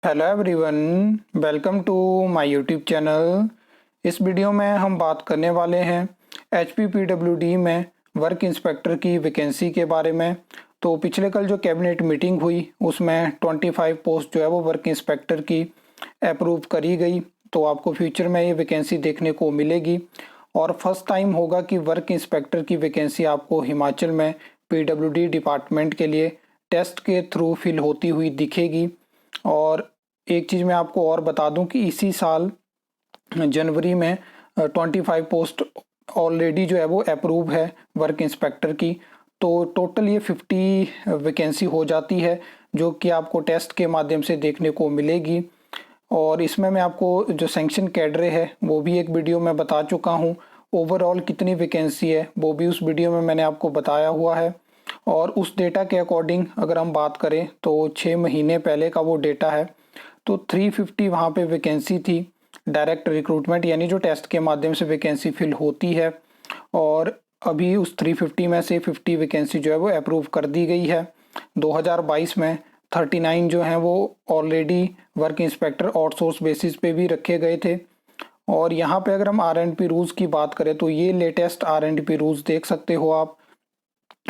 Hello everyone, welcome to my YouTube channel. इस video में हम बात करने वाले हैं HPPWD में वर्क इंस्पेक्टर की वैकेंसी के बारे में। तो पिछले कल जो कैबिनेट मीटिंग हुई उसमें 25 पोस्ट जो है वो वर्क इंस्पेक्टर की अप्रूव करी गई। तो आपको फ्यूचर में ये वैकेंसी देखने को मिलेगी और फर्स्ट टाइम होगा कि वर्क इंस्पेक्टर की वैकेंसी आपको हिमाचल में PWD डिपार्टमेंट के लिए टेस्ट के थ्रू फिल होती हुई दिखेगी। और एक चीज़ मैं आपको और बता दूं कि इसी साल जनवरी में 25 पोस्ट ऑलरेडी जो है वो अप्रूव है वर्क इंस्पेक्टर की। तो टोटल ये 50 वैकेंसी हो जाती है जो कि आपको टेस्ट के माध्यम से देखने को मिलेगी। और इसमें मैं आपको जो सैंक्शन कैडरे है वो भी एक वीडियो में बता चुका हूँ। ओवरऑल कितनी वैकेंसी है वो भी उस वीडियो में मैंने आपको बताया हुआ है। और उस डेटा के अकॉर्डिंग अगर हम बात करें तो 6 महीने पहले का वो डेटा है। तो 350 वहाँ पे वैकेंसी थी डायरेक्ट रिक्रूटमेंट, यानी जो टेस्ट के माध्यम से वैकेंसी फिल होती है। और अभी उस 350 में से 50 वैकेंसी जो है वो अप्रूव कर दी गई है। 2022 में 39 जो हैं वो already work inspector outsource basis पे भी रखे गए थे। और यहाँ पे अगर हम R&P रूल्स की बात करें तो ये लेटेस्ट R&P रूल्स देख सकते हो आप।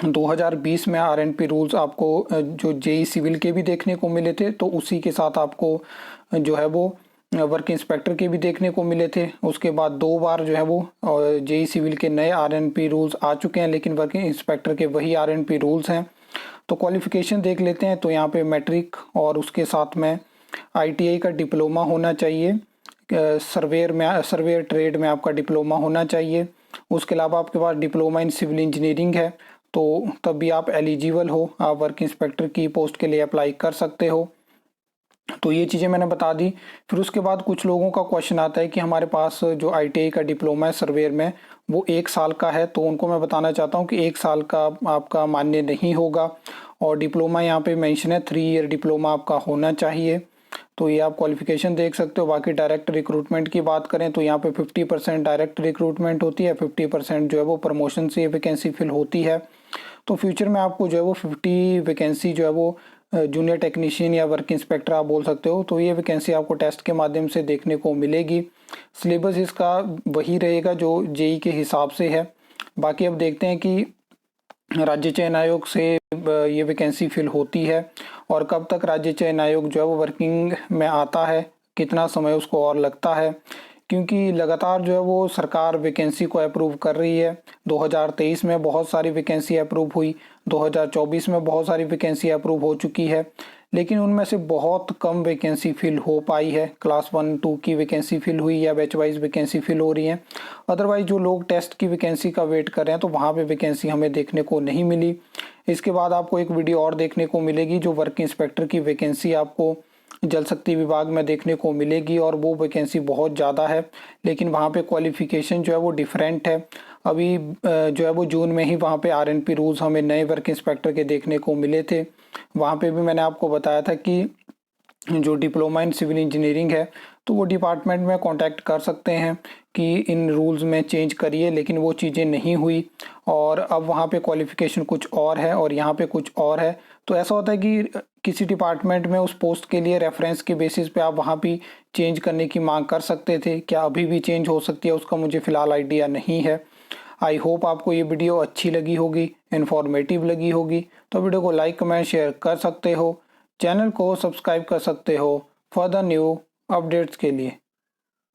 2020 में R&P रूल्स आपको जो JEE सिविल के भी देखने को मिले थे, तो उसी के साथ आपको जो है वो वर्क इंस्पेक्टर के भी देखने को मिले थे। उसके बाद 2 बार जो है वो JEE सिविल के नए R&P रूल्स आ चुके हैं, लेकिन वर्क इंस्पेक्टर के वही R&P रूल्स हैं। तो क्वालिफिकेशन देख लेते हैं। तो यहाँ पे मैट्रिक और उसके साथ में ITI का डिप्लोमा होना चाहिए। सर्वेयर ट्रेड में आपका डिप्लोमा होना चाहिए। उसके अलावा आपके पास डिप्लोमा इन सिविल इंजीनियरिंग है, तो तब भी आप एलिजिबल हो, आप वर्क इंस्पेक्टर की पोस्ट के लिए अप्लाई कर सकते हो। तो ये चीज़ें मैंने बता दी। फिर उसके बाद कुछ लोगों का क्वेश्चन आता है कि हमारे पास जो ITI का डिप्लोमा है सर्वेयर में वो 1 साल का है। तो उनको मैं बताना चाहता हूँ कि 1 साल का आपका मान्य नहीं होगा। और डिप्लोमा यहाँ पे मेंशन है 3 ईयर डिप्लोमा आपका होना चाहिए। तो ये आप क्वालिफिकेशन देख सकते हो। बाकी डायरेक्ट रिक्रूटमेंट की बात करें तो यहाँ पे 50% डायरेक्ट रिक्रूटमेंट होती है, 50% जो है वो प्रमोशन से वैकेंसी फिल होती है। तो फ्यूचर में आपको जो है वो 50 वैकेंसी जो है वो जूनियर टेक्नीशियन या वर्क इंस्पेक्टर आप बोल सकते हो, तो ये वैकेंसी आपको टेस्ट के माध्यम से देखने को मिलेगी। सिलेबस इसका वही रहेगा जो JEE के हिसाब से है। बाकी अब देखते हैं कि राज्य चयन आयोग से ये वैकेंसी फिल होती है और कब तक राज्य चयन आयोग जो है वो वर्किंग में आता है, कितना समय उसको और लगता है। क्योंकि लगातार जो है वो सरकार वैकेंसी को अप्रूव कर रही है। 2023 में बहुत सारी वैकेंसी अप्रूव हुई, 2024 में बहुत सारी वैकेंसी अप्रूव हो चुकी है, लेकिन उनमें से बहुत कम वैकेंसी फिल हो पाई है। क्लास 1-2 की वैकेंसी फिल हुई या बैच वाइज वैकेंसी फिल हो रही है। अदरवाइज जो लोग टेस्ट की वैकेंसी का वेट कर रहे हैं तो वहाँ पे वैकेंसी हमें देखने को नहीं मिली। इसके बाद आपको एक वीडियो और देखने को मिलेगी जो वर्क इंस्पेक्टर की वैकेंसी आपको जल शक्ति विभाग में देखने को मिलेगी, और वो वैकेंसी बहुत ज़्यादा है, लेकिन वहाँ पे क्वालिफिकेशन जो है वो डिफरेंट है। अभी जो है वो जून में ही वहाँ पे R&P रूल्स हमें नए वर्क इंस्पेक्टर के देखने को मिले थे। वहाँ पे भी मैंने आपको बताया था कि जो डिप्लोमा इन सिविल इंजीनियरिंग है तो वो डिपार्टमेंट में कांटेक्ट कर सकते हैं कि इन रूल्स में चेंज करिए, लेकिन वो चीज़ें नहीं हुई। और अब वहाँ पे क्वालिफ़िकेशन कुछ और है और यहाँ पे कुछ और है। तो ऐसा होता है कि किसी डिपार्टमेंट में उस पोस्ट के लिए रेफरेंस के बेसिस पे आप वहाँ भी चेंज करने की मांग कर सकते थे। क्या अभी भी चेंज हो सकती है उसका मुझे फ़िलहाल आइडिया नहीं है। आई होप आपको ये वीडियो अच्छी लगी होगी, इन्फॉर्मेटिव लगी होगी। तो वीडियो को लाइक कमेंट शेयर कर सकते हो, चैनल को सब्सक्राइब कर सकते हो फर्दर न्यू अपडेट्स के लिए।